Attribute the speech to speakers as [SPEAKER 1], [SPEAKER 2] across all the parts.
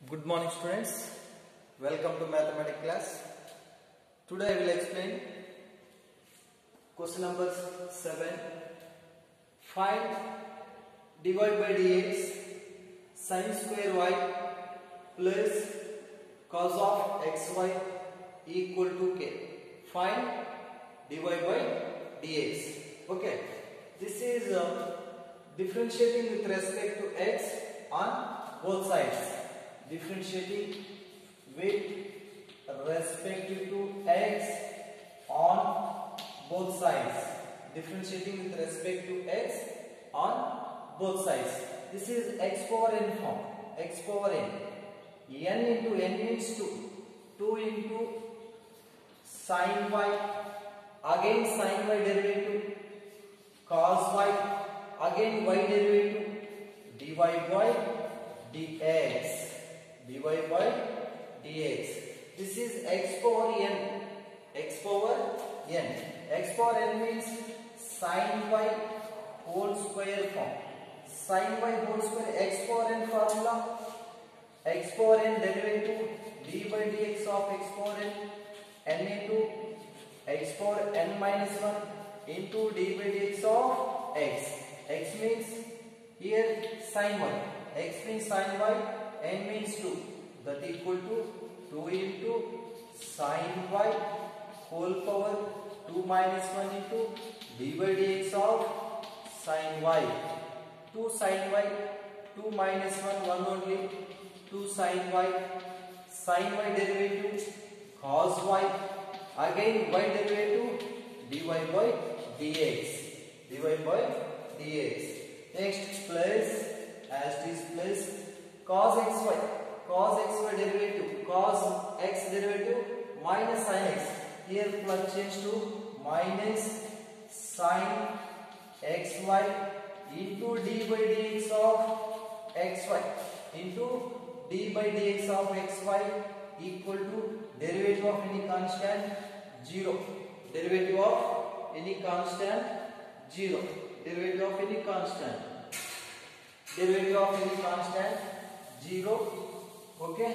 [SPEAKER 1] Good morning students, welcome to mathematics class. Today I will explain question number 7. Find dy by dx sin square y plus cos of xy equal to k. Find dy by dx. Okay, this is differentiating with respect to x on both sides. Differentiating with respect to x on both sides. Differentiating with respect to x on both sides. This is x power n form. X power n. N into n means 2. 2 into sin y. Again sin y derivative. Cos y. Again y derivative. Dy by dx. Dy by dx. This is x power n. X power n. X power n means sin y whole square form. Sin y whole square x power n formula. X power n derivative d by dx of x power n into x power n minus 1 into d by dx of x. X means here sin y. X means sin y. N means 2, that equal to 2 into sin y whole power 2 minus 1 into d by dx of sin y. 2 sin y, 2 minus 1, 1 only, 2 sin y derivative, cos y, again y derivative, dy by dx. Dy by dx. Next plus, as it is plus, cos xy derivative, cos x derivative minus sin x. Here plus change to minus sin xy into d by dx of xy into d by dx of xy equal to derivative of any constant 0. Derivative of any constant 0. Derivative of any constant. Derivative of any constant 0. Okay.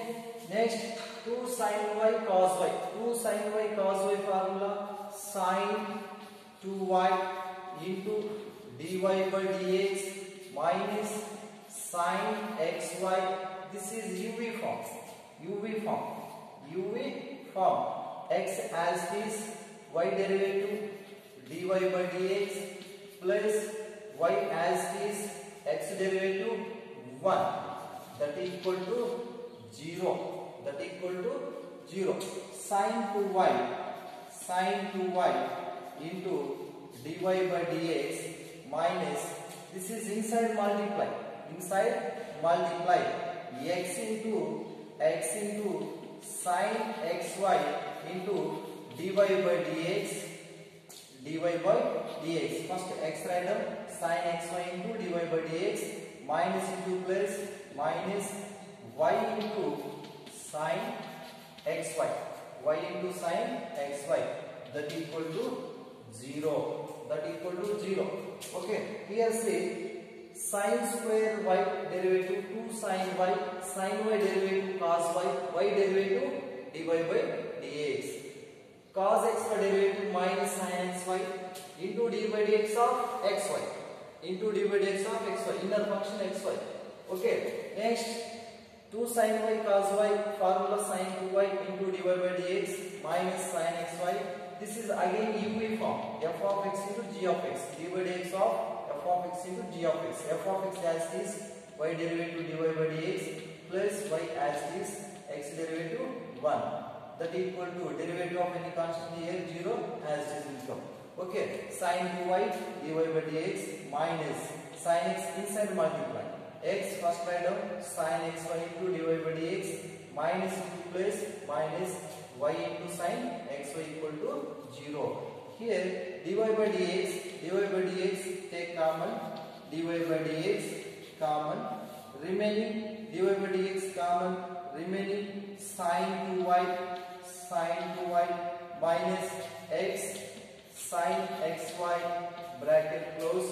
[SPEAKER 1] Next 2 sin y cos y. 2 sin y cos y formula sin 2y into dy by dx minus sin xy. This is UV form. UV form. UV form. X as is y derivative dy by dx plus y as is x derivative 1. That equal to 0. That equal to 0. Sin 2y into dy by dx minus, this is inside multiply. Inside multiply. X into sin xy into dy by dx. Dy by dx. First x random, sin xy into dy by dx minus into plus minus y into sin xy. Y into sin xy. That equal to 0. That equal to 0. Okay. Here say sin square y derivative 2 sin y derivative cos y derivative dy by dx. Cos xy derivative minus sin xy into dy by dx of xy. Into dy by dx of xy. Inner function xy. Okay. Next 2 sin y cos y formula sin 2y into dy by dx minus sin xy. This is again UV form. F of x into g of x. Dy by dx of f of x into g of x. F of x as is y derivative dy by dx plus y as is x derivative 1. That equal to derivative of any constant here 0 as it is become. Okay. Sin 2y dy by dx minus sin x inside multiply. X first write down sin xy into dy by dx minus into plus minus y into sin xy equal to 0. Here dy by dx take common, dy by dx common, remaining dy by dx common, remaining sin 2y minus x sin xy bracket close.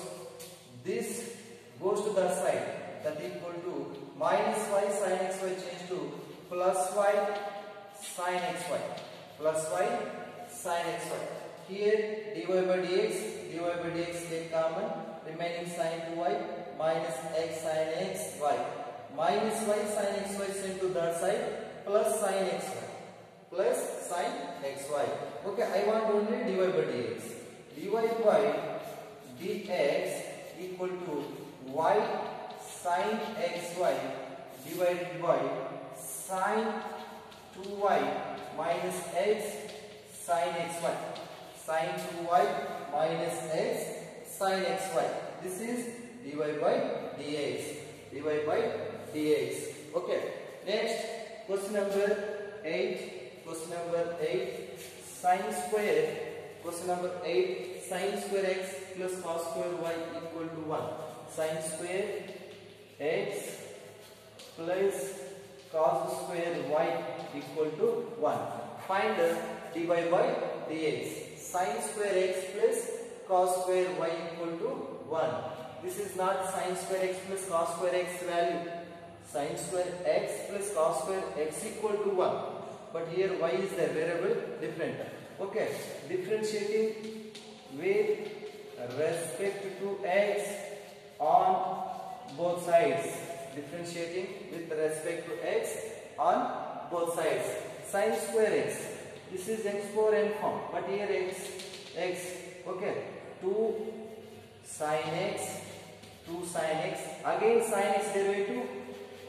[SPEAKER 1] This goes to the side. That equal to minus y sin xy change to plus y sin xy, plus y sin xy. Here dy by dx take common, remaining sin 2y minus x sin xy, minus y sin xy sent to that side, plus sin xy, plus sin xy. Okay, I want only dy by dx. Dy by dx equal to y sin xy divided by sin 2y minus x sin xy, sin 2y minus x sin xy. This is dy by dx, dy by dx. Okay, next question number 8. Question number 8, sin square. Question number 8, sin square x plus cos square y equal to 1. Sin square x plus cos square y equal to 1. Find dy by dx. Sin square x plus cos square y equal to 1. This is not sin square x plus cos square x value. Sin square x plus cos square x equal to 1. But here y is the variable different. Okay, differentiating with respect to x on both sides. Differentiating with respect to x on both sides. Sin square x. This is x power n form. But here x. Okay, 2 sin x. 2 sin x. Again sin x derivative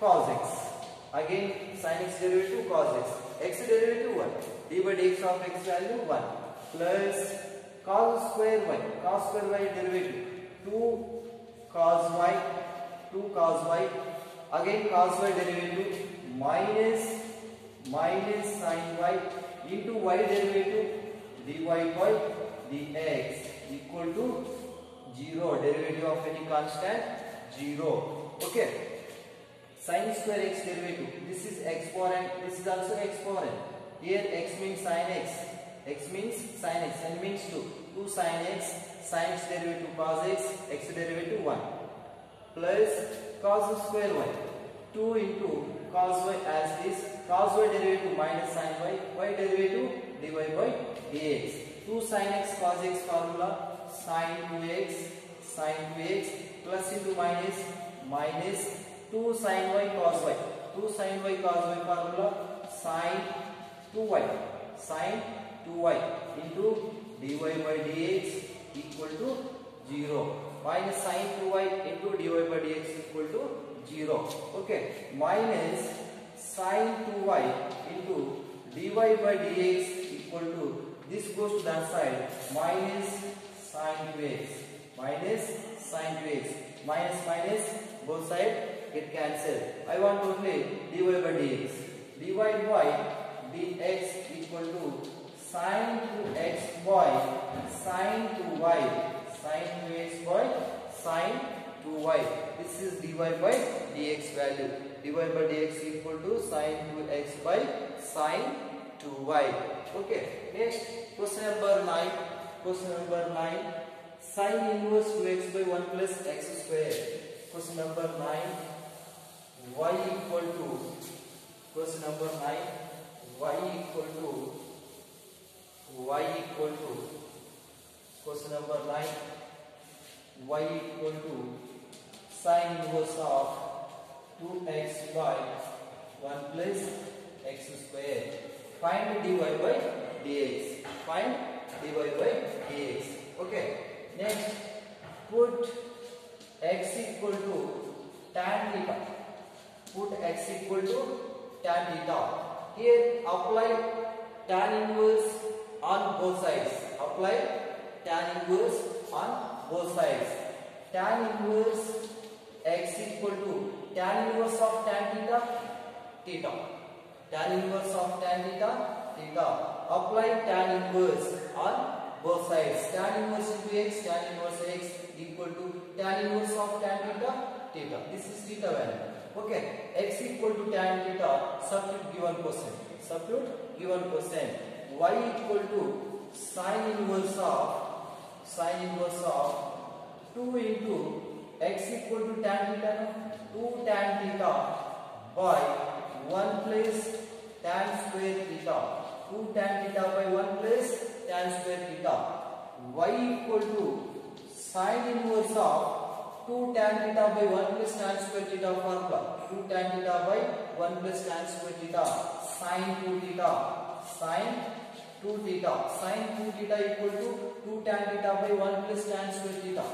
[SPEAKER 1] cos x. Again sin x derivative cos x. X derivative 1. D by dx of x value 1. Plus cos square y. Cos square y derivative 2 cos y. 2 cos y. Again cos y derivative minus sin y into y derivative dy by dx equal to 0. Derivative of any constant 0. Okay. Sin square x derivative. This is x power n. This is also x power n. Here x means sin x. X means sin x. N means 2. 2 sin x. Sin x derivative cos x. X derivative 1. Plus cos square y. 2 into cos y as is. Cos y derivative minus sin y. Y derivative dy by dx. 2 sin x cos x formula. Sin 2x plus into minus 2 sin y cos y. 2 sin y cos y formula. Sin 2y into dy by dx equal to 0. Minus sin 2y into dy by dx equal to 0. Okay. Minus sin 2y into dy by dx equal to, this goes to that side, minus sin 2x. Minus sin 2x. Minus both sides get cancelled. I want only dy by dx. Dy by dx equal to sin 2x by sin 2y. Sin 2x by sin 2y. This is dy by dx value. Dy by dx equal to sin 2x by sin 2y. Okay. Next, question number 9. Question number 9. Sin inverse 2x by 1 plus x square. Question number 9. Y equal to, question number 9. Y equal to, question number 9. Y equal to sin inverse of 2x by 1 plus x square. Find dy by dx. Find dy by dx. Okay. Next, put x equal to tan theta. Put x equal to tan theta. Here apply tan inverse on both sides. Apply tan inverse on both sides. Tan inverse x equal to tan inverse of tan theta, theta. Tan inverse of tan theta, theta. Apply tan inverse on both sides. Tan inverse into x, tan inverse x equal to tan inverse of tan theta, theta. This is theta value. Okay. X equal to tan theta. Substitute given quotient. Substitute given quotient. Y equal to sin inverse of 2 into x equal to tan theta. 2 tan theta by 1 plus tan square theta. 2 tan theta by 1 plus tan square theta. Y equal to sin inverse of 2 tan theta by 1 plus tan square theta formula. 2 tan theta by 1 plus tan square theta sin 2 theta. Sin 2 theta. Sin 2 theta equal to 2 tan theta by 1 plus tan square theta.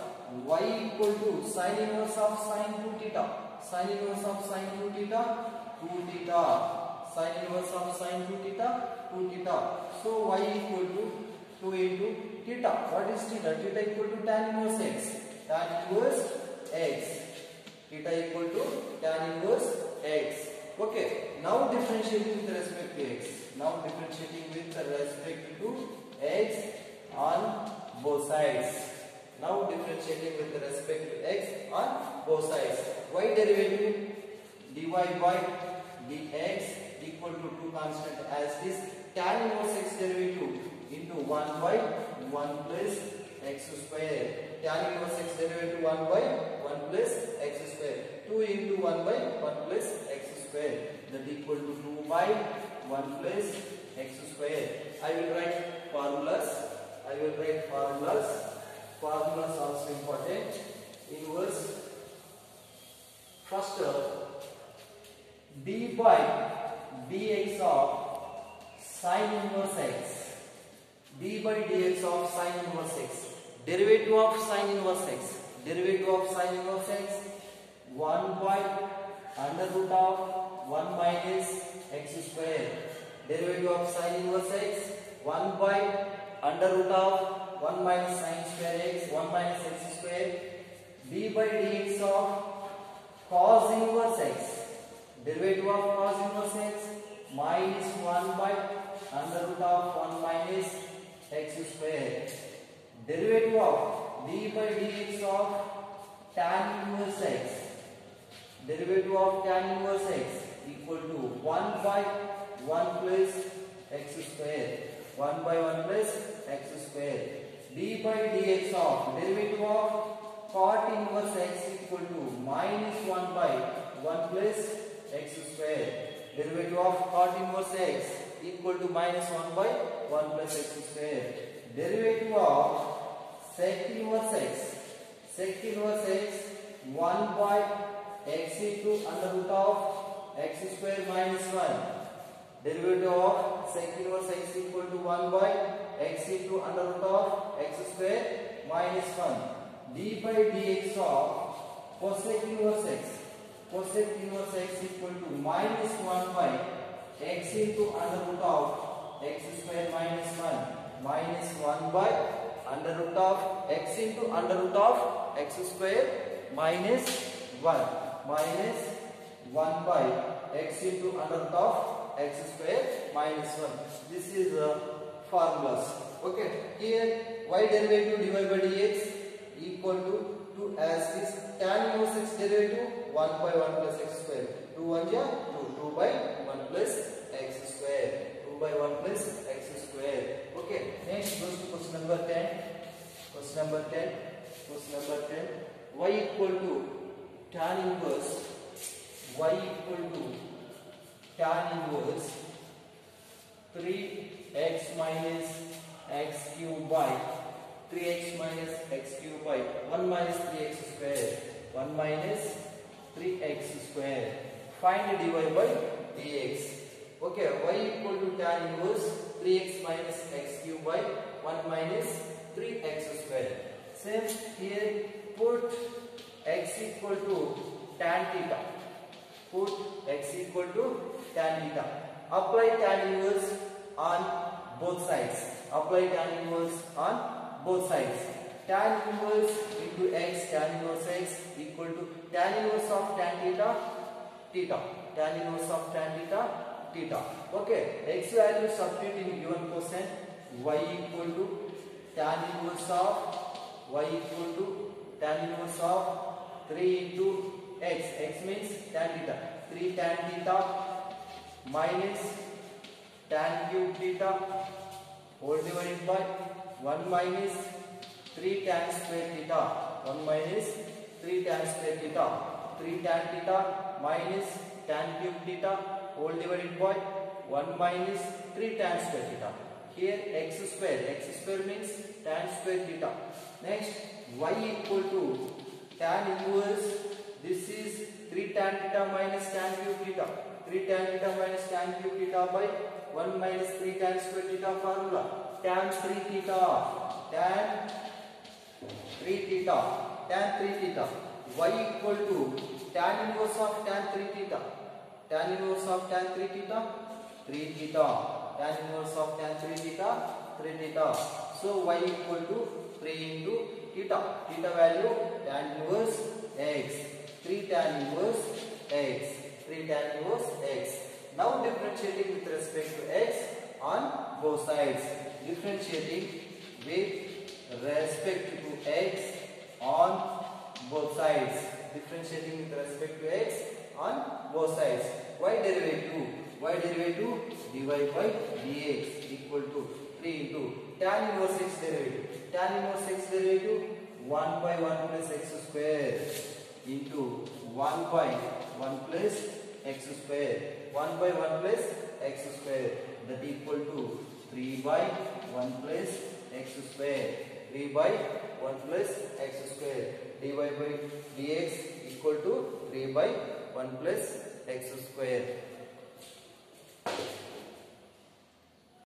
[SPEAKER 1] Y equal to sin inverse of sin 2 theta. Sin inverse of sin 2 theta 2 theta. Sin inverse of sin 2 theta 2 theta. So y equal to 2 into theta. What is theta? Theta equal to tan inverse x. Tan inverse x. Theta equal to tan inverse x. Okay. Now differentiating with respect to x. Now differentiating with respect to x on both sides. Now differentiating with respect to x on both sides. Y derivative dy by dx equal to 2 constant as this tan inverse x derivative into 1 by 1 plus x square. Tan inverse x derivative 1 by 1 plus x square. 2 into 1 by 1 plus x square. That equal to 2 by 1 plus x square. I will write formulas. Formulas also important. Inverse. First, d by dx of sin inverse x. D by dx of sin inverse x. Derivative of sin inverse x. Derivative of sin inverse x. 1 by under root of 1 minus x square. Derivative of sin inverse x. 1 by under root of 1 minus sin square x. 1 minus x square. D by dx of cos inverse x. Derivative of cos inverse x. Minus 1 by under root of 1 minus x square. Derivative of d by dx of tan inverse x. Derivative of tan inverse x equal to 1 by 1 plus x square. 1 by 1 plus x square. D by dx of derivative of cot inverse x equal to minus 1 by 1 plus x square. Derivative of cot inverse x equal to minus 1 by 1 plus x square. Derivative of sec inverse x. Sec inverse x 1 by x into under root of x square minus 1. Derivative of sec inverse x equal to 1 by x into under root of x square minus 1. D by dx of cosec inverse x. Cosec inverse x equal to minus 1 by x into under root of x square minus 1. Minus 1 by under root of x into under root of x square minus 1. Minus 1 by x into under root of x square minus 1. This is formulas. Okay. Here y derivative dy by dx equal to 2 as this tan inverse x derivative 1 by 1 plus x square. 2 1 ja 2 by 1 plus x square. 2 by 1 plus x square. Okay. Next goes to question number 10. Question number 10. Question number 10. Y equal to tan inverse. Y equal to tan inverse 3x minus x cube by 3x minus x cube by 1 minus 3x square. 1 minus 3x square. Find dy by dx. Okay, y equal to tan inverse 3x minus x cube by 1 minus 3x square. Same here, put x equal to tan theta. Put x equal to tan theta. Apply tan inverse on both sides. Apply tan inverse on both sides. Tan inverse into x, tan inverse x equal to tan inverse of tan theta, theta. Tan inverse of tan theta, theta. Okay. X value substitute in given question. Y equal to tan inverse of y equal to tan inverse of 3 into x. X means tan theta. 3 tan theta minus tan cube theta whole divided by 1 minus 3 tan square theta. 1 minus 3 tan square theta. 3 tan theta minus tan cube theta whole divided by 1 minus 3 tan square theta. Here x square means tan square theta. Next y equal to tan inverse, this is 3 tan theta minus tan cube theta. 3 tan theta minus tan cube theta by 1 minus 3 tan square theta formula. Tan 3 theta, tan 3 theta, tan 3 theta. Y equal to tan inverse of tan 3 theta. Tan inverse of tan 3 theta, 3 theta. Tan inverse of tan 3 theta, 3 theta. So y equal to 3 into theta. Theta value tan inverse x. 3 tan inverse x. 3 tan inverse x. Now differentiating with respect to x on both sides. Differentiating with respect to x on both sides. Differentiating with respect to x on both sides. Y derivative dy by dx equal to 3 into tan inverse x derivative. Tan inverse x derivative 1 by 1 plus x square into 1 by 1 plus x square. 1 by 1 plus x square, that equal to 3 by 1 plus x square. 3 by 1 plus x square. Dy by dx equal to 3 by 1 plus x square.